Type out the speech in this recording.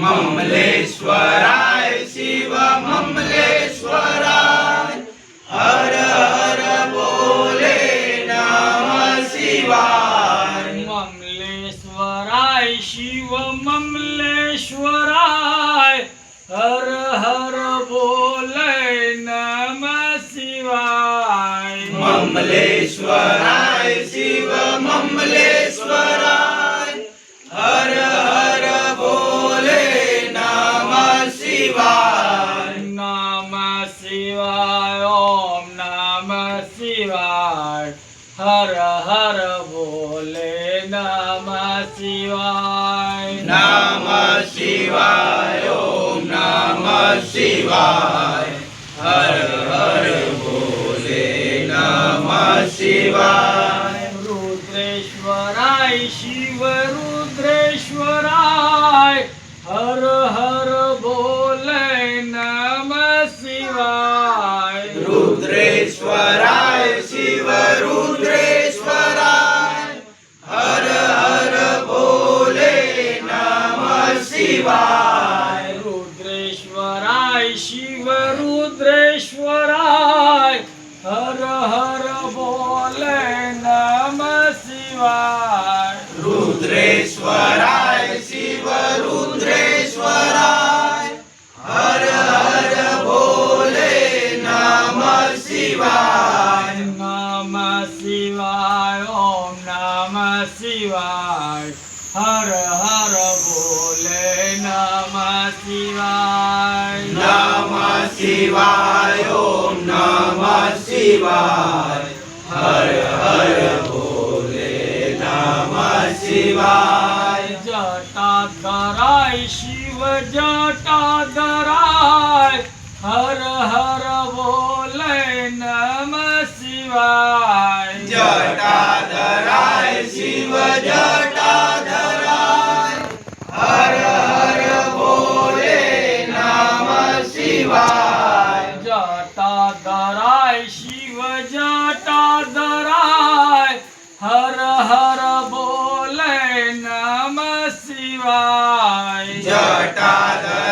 ममलेश्वराय शिव ममलेश्वराय हर हर बोले नमः शिवाय ममलेश्वराय शिव ममलेश्वराय हर हर बोले नमः शिवाय ममलेश्वराय शिव ममलेश्वराय हर हर बोले नमः शिवाय नमः शिवाय ओम नमः शिवाय हर हर बोले नमः शिवाय नमः शिवाय ओम नमः शिवाय हर हर बोले नमः शिवाय रुद्रेश्वराय शिव रुद्रेश्वराय हर हर बोले नमः शिवाय रुद्रेश्वराय शिव रुद्रेश्वराय हर हर बोले नमः शिवाय रुद्रेश्वराय शिव रुद्रेश्वराय हर हर बोले नमः शिवाय रुद्रेश्वराय शिव रुद्रेश्वराय हर हर बोले नमः शिवाय नमः शिवाय ओम नमः शिवाय हर हर बोले नमः शिवाय नमः शिवाय ओम नमः शिवाय हर हर बोले नमः शिवाय जटाधराय शिव जटाधराय हर हर बोले नमः शिवाय जटाधराय शिव जटाधराय हर हर बोले नमः शिवाय जटाधराय शिव जटाधराय हर हर बोले नमः शिवाय जटाधराय